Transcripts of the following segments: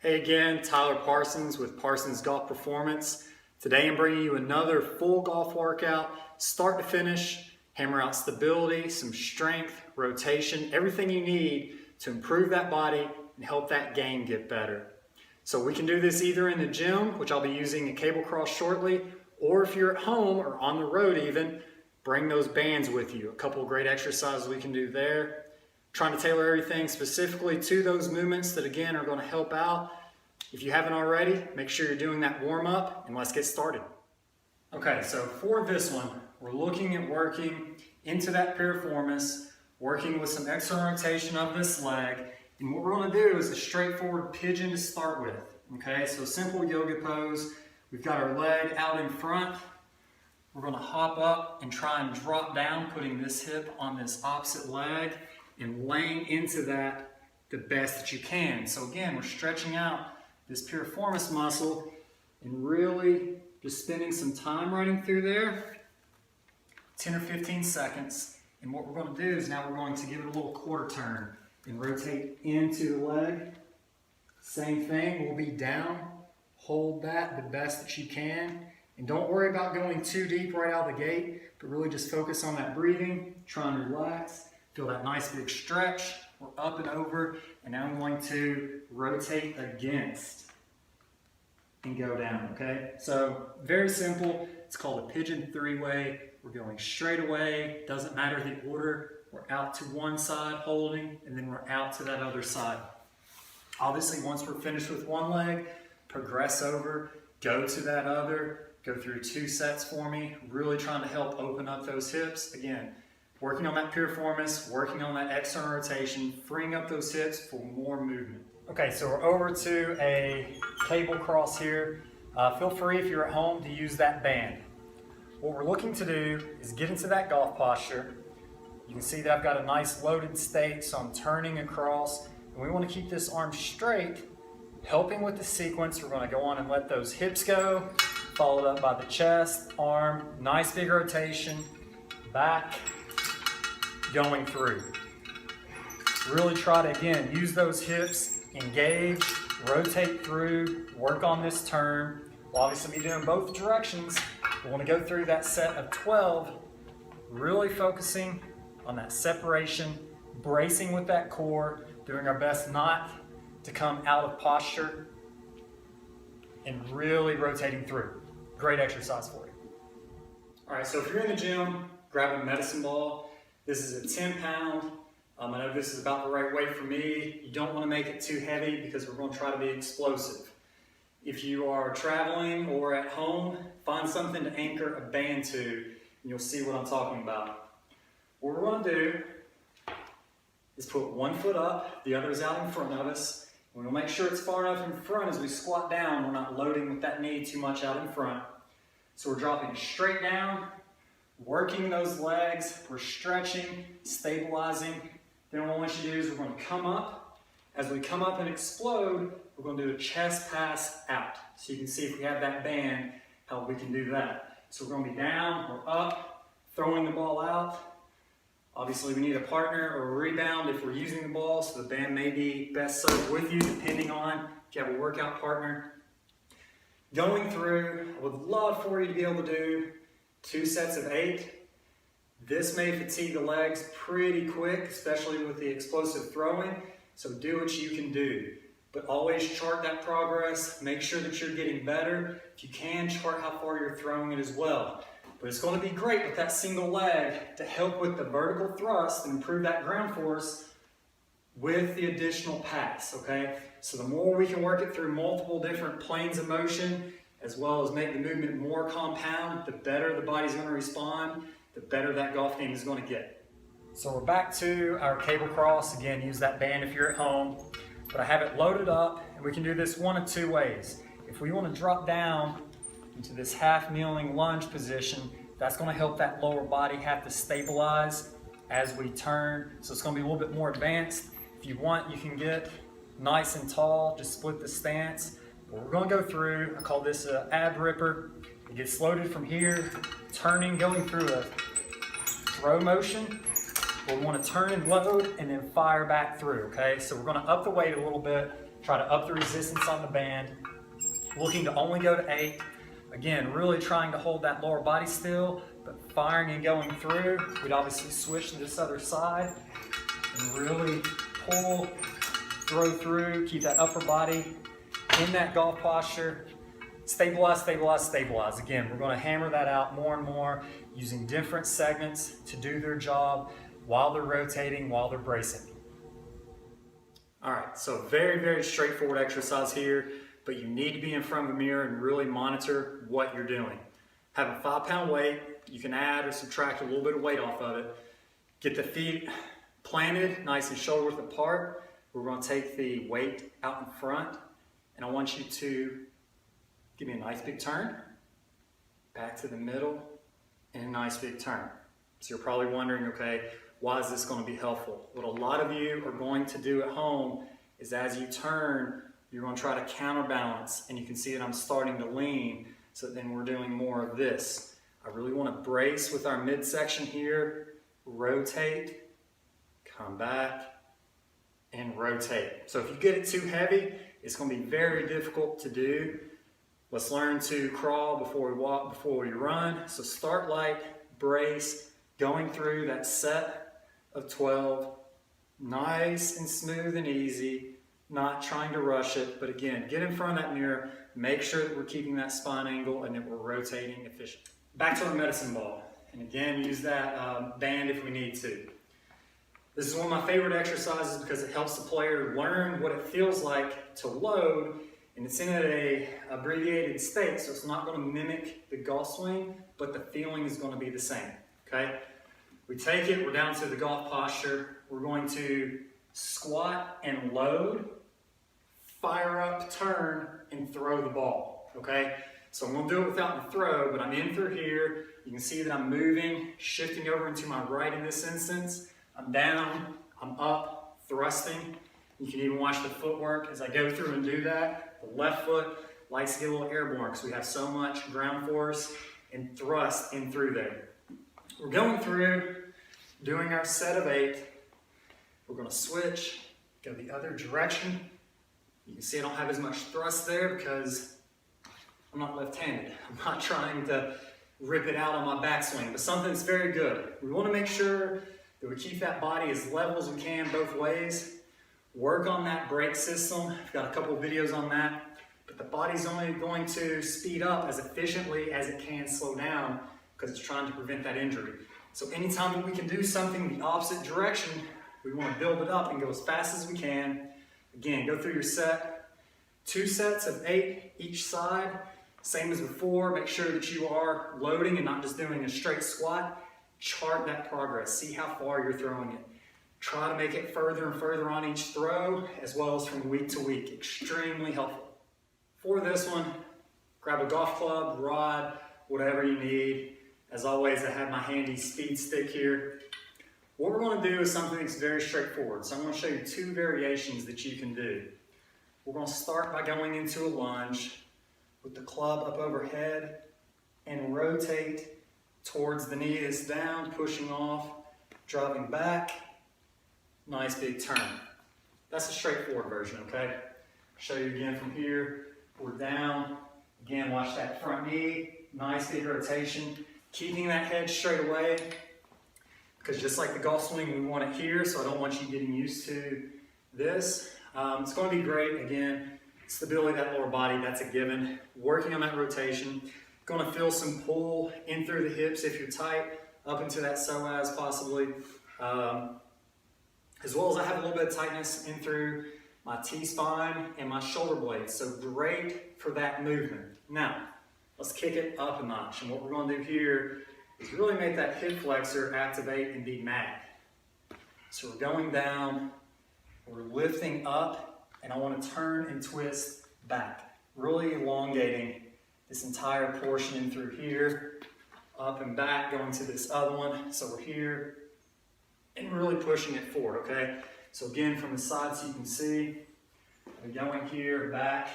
Hey again, Tyler Parsons with Parsons Golf Performance. Today I'm bringing you another full golf workout, start to finish, hammer out stability, some strength, rotation, everything you need to improve that body and help that game get better. So we can do this either in the gym, which I'll be using a cable cross shortly, or if you're at home or on the road even, bring those bands with you. A couple of great exercises we can do there. Trying to tailor everything specifically to those movements that again are going to help out. If you haven't already, make sure you're doing that warm up and let's get started. Okay, so for this one, we're looking at working into that piriformis, working with some external rotation of this leg. And what we're going to do is a straightforward pigeon to start with. Okay, so simple yoga pose. We've got our leg out in front. We're going to hop up and try and drop down, putting this hip on this opposite leg and laying into that the best that you can. So again, we're stretching out this piriformis muscle and really just spending some time running through there, 10 or 15 seconds. And what we're going to do is now we're going to give it a little quarter turn and rotate into the leg. Same thing, we'll be down, hold that the best that you can. And don't worry about going too deep right out of the gate, but really just focus on that breathing, try and relax. Feel that nice big stretch. We're up and over, and now I'm going to rotate against and go down, okay? So very simple. It's called a pigeon three-way. We're going straight away. Doesn't matter the order. We're out to one side holding, and then we're out to that other side. Obviously, once we're finished with one leg, progress over, go to that other, go through 2 sets for me, really trying to help open up those hips. Again, working on that piriformis, working on that external rotation, freeing up those hips for more movement. Okay, so we're over to a cable cross here. Feel free if you're at home to use that band. What we're looking to do is get into that golf posture. You can see that I've got a nice loaded state, so I'm turning across. And we want to keep this arm straight, helping with the sequence. We're going to go on and let those hips go, followed up by the chest, arm, nice big rotation, back, going through. Really try to, again, use those hips, engage, rotate through, work on this turn. We'll obviously be doing both directions. We want to go through that set of 12, really focusing on that separation, bracing with that core, doing our best not to come out of posture, and really rotating through. Great exercise for you. All right, so if you're in the gym, grab a medicine ball. This is a 10-pound. I know this is about the right weight for me. You don't want to make it too heavy because we're going to try to be explosive. If you are traveling or at home, find something to anchor a band to, and you'll see what I'm talking about. What we're going to do is put one foot up, the other is out in front of us. We'll make sure it's far enough in front as we squat down. We're not loading with that knee too much out in front. So we're dropping straight down, working those legs, we're stretching, stabilizing. Then what I want you to do is we're going to come up. As we come up and explode, we're going to do a chest pass out. So you can see if we have that band, how we can do that. So we're going to be down, we're up, throwing the ball out. Obviously we need a partner or a rebound if we're using the ball, so the band may be best served with you depending on if you have a workout partner. Going through, I would love for you to be able to do 2 sets of 8. This may fatigue the legs pretty quick, especially with the explosive throwing, so do what you can do. But always chart that progress, make sure that you're getting better. If you can, chart how far you're throwing it as well. But it's going to be great with that single leg to help with the vertical thrust and improve that ground force with the additional pass, okay? So the more we can work it through multiple different planes of motion, as well as make the movement more compound, the better the body's going to respond, the better that golf game is going to get. So we're back to our cable cross. Again, use that band if you're at home. But I have it loaded up, and we can do this one of 2 ways. If we want to drop down into this half kneeling lunge position, that's going to help that lower body have to stabilize as we turn. So it's going to be a little bit more advanced. If you want, you can get nice and tall, just split the stance. But we're going to go through, I call this an ab ripper. It gets loaded from here, turning, going through a throw motion. We want to turn and load and then fire back through, okay? So we're going to up the weight a little bit. Try to up the resistance on the band. Looking to only go to 8. Again, really trying to hold that lower body still, but firing and going through. We'd obviously switch to this other side and really pull, throw through, keep that upper body in that golf posture. Stabilize, stabilize, stabilize. Again, we're going to hammer that out more and more using different segments to do their job while they're rotating, while they're bracing. All right, so very, very straightforward exercise here, but you need to be in front of the mirror and really monitor what you're doing. Have a 5-pound weight. You can add or subtract a little bit of weight off of it. Get the feet planted nice and shoulder width apart. We're going to take the weight out in front, and I want you to give me a nice big turn, back to the middle, and a nice big turn. So you're probably wondering, okay, why is this going to be helpful? What a lot of you are going to do at home is as you turn, you're going to try to counterbalance, and you can see that I'm starting to lean, so then we're doing more of this. I really want to brace with our midsection here, rotate, come back, and rotate. So if you get it too heavy, it's going to be very difficult to do. Let's learn to crawl before we walk, before we run. So start light, brace, going through that set of 12, nice and smooth and easy, not trying to rush it, but again, get in front of that mirror, make sure that we're keeping that spine angle and that we're rotating efficiently. Back to our medicine ball, and again, use that band if we need to. This is one of my favorite exercises because it helps the player learn what it feels like to load, and it's in an abbreviated state, so it's not going to mimic the golf swing, but the feeling is going to be the same, okay? We take it, we're down to the golf posture. We're going to squat and load, fire up, turn, and throw the ball, okay? So I'm going to do it without the throw, but I'm in through here. You can see that I'm moving, shifting over into my right in this instance. I'm down, I'm up, thrusting. You can even watch the footwork as I go through and do that. The left foot likes to get a little airborne because we have so much ground force and thrust in through there. We're going through, doing our set of 8. We're going to switch, go the other direction. You can see I don't have as much thrust there because I'm not left-handed. I'm not trying to rip it out on my backswing, but something that's very good. We want to make sure that we keep that body as level as we can both ways. Work on that brake system. I've got a couple of videos on that, but the body's only going to speed up as efficiently as it can slow down because it's trying to prevent that injury. So anytime that we can do something the opposite direction, we want to build it up and go as fast as we can. Again, go through your set. 2 sets of 8 each side. Same as before, make sure that you are loading and not just doing a straight squat. Chart that progress, see how far you're throwing it. Try to make it further and further on each throw, as well as from week to week. Extremely helpful. For this one, grab a golf club, rod, whatever you need. As always, I have my handy speed stick here. What we're going to do is something that's very straightforward. So I'm going to show you 2 variations that you can do. We're going to start by going into a lunge with the club up overhead and rotate towards the knee that's down, pushing off, driving back, nice big turn. That's a straightforward version, okay? Show you again from here. We're down. Again, watch that front knee, nice big rotation. Keeping that head straight away, because just like the golf swing, we want it here, so I don't want you getting used to this. It's going to be great. Again, stability of that lower body, that's a given. Working on that rotation. Going to feel some pull in through the hips if you're tight, up into that psoas possibly. As well as I have a little bit of tightness in through my T-spine and my shoulder blades. So great for that movement. Now, let's kick it up a notch. And what we're going to do here is really make that hip flexor activate and be mad. So we're going down, we're lifting up, and I want to turn and twist back. Really elongating this entire portion in through here, up and back, going to this other one. So we're here, and really pushing it forward, okay? So again, from the side so you can see, we're going here, back,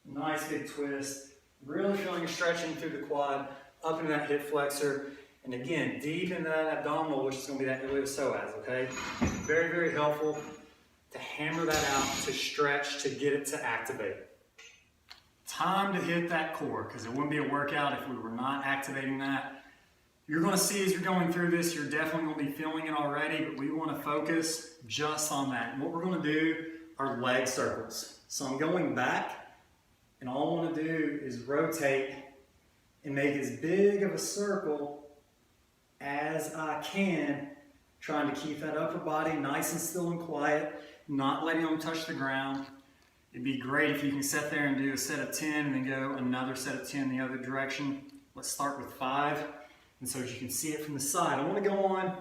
nice big twist, really feeling a stretching through the quad, up into that hip flexor, and again, deep into that abdominal, which is going to be that iliopsoas, okay? Very, very helpful to hammer that out, to stretch, to get it to activate. Time to hit that core, because it wouldn't be a workout if we were not activating that. You're going to see as you're going through this, you're definitely going to be feeling it already, but we want to focus just on that. And what we're going to do are leg circles. So I'm going back, and all I want to do is rotate and make as big of a circle as I can, trying to keep that upper body nice and still and quiet, not letting them touch the ground. It'd be great if you can sit there and do a set of 10 and then go another set of 10 the other direction. Let's start with 5. And so as you can see it from the side, I want to go on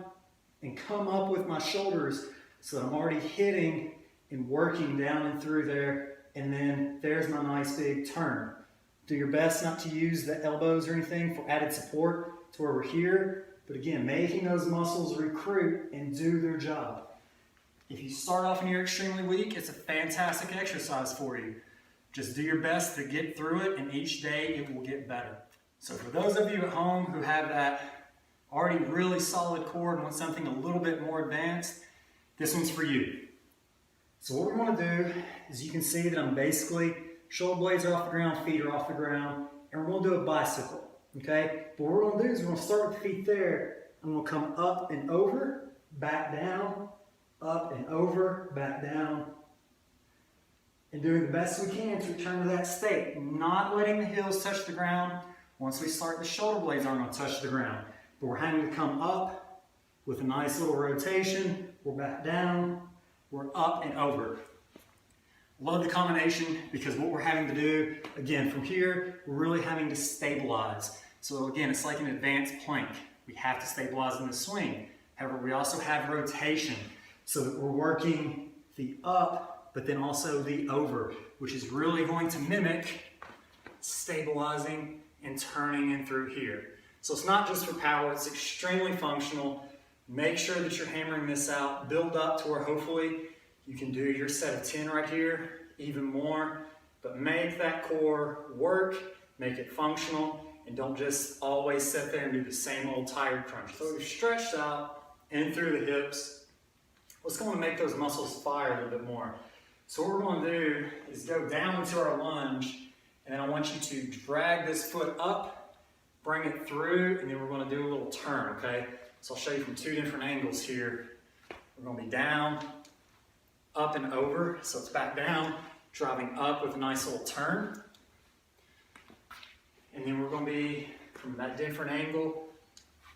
and come up with my shoulders so that I'm already hitting and working down and through there. And then there's my nice big turn. Do your best not to use the elbows or anything for added support to where we're here. But again, making those muscles recruit and do their job. If you start off and you're extremely weak, it's a fantastic exercise for you. Just do your best to get through it, and each day it will get better. So for those of you at home who have that already really solid core and want something a little bit more advanced, this one's for you. So what we're going to do is, you can see that I'm basically, shoulder blades are off the ground, feet are off the ground, and we're going to do a bicycle, okay? But what we're going to do is we're going to start with the feet there. I'm going to come up and over, back down, up and over, back down, and doing the best we can to return to that state, not letting the heels touch the ground. Once we start, the shoulder blades aren't going to touch the ground, but we're having to come up with a nice little rotation. We're back down, we're up and over. Love the combination, because what we're having to do, again, from here, we're really having to stabilize. So again, it's like an advanced plank. We have to stabilize in the swing. However, we also have rotation, so that we're working the up, but then also the over, which is really going to mimic stabilizing and turning in through here. So it's not just for power, it's extremely functional. Make sure that you're hammering this out, build up to where hopefully you can do your set of 10 right here, even more, but make that core work, make it functional, and don't just always sit there and do the same old tired crunch. So we've stretched out in through the hips. Let's go and make those muscles fire a little bit more. So what we're going to do is go down into our lunge, and then I want you to drag this foot up, bring it through, and then we're going to do a little turn, okay? So I'll show you from 2 different angles here. We're going to be down, up and over, so it's back down, driving up with a nice little turn. And then we're going to be from that different angle,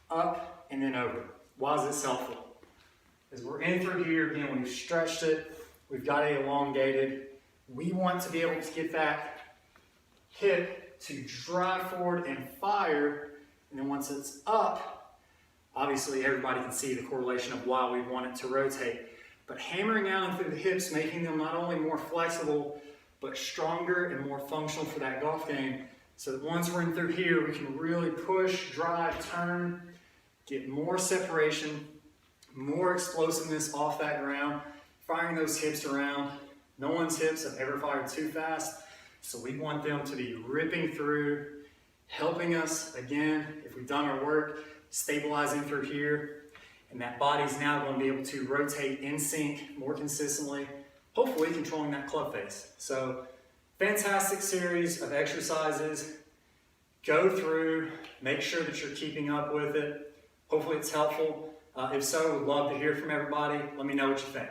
up and then over. Why is this helpful? As we're in through here, again, we've stretched it, we've got it elongated. We want to be able to get that hip to drive forward and fire, and then once it's up, obviously everybody can see the correlation of why we want it to rotate. But hammering out and through the hips, making them not only more flexible, but stronger and more functional for that golf game, so that once we're in through here, we can really push, drive, turn, get more separation, more explosiveness off that ground, firing those hips around. No one's hips have ever fired too fast, so we want them to be ripping through, helping us, again, if we've done our work, stabilizing through here, and that body's now going to be able to rotate in sync more consistently, hopefully controlling that club face. So, fantastic series of exercises. Go through, make sure that you're keeping up with it. Hopefully it's helpful. If so, we'd love to hear from everybody. Let me know what you think.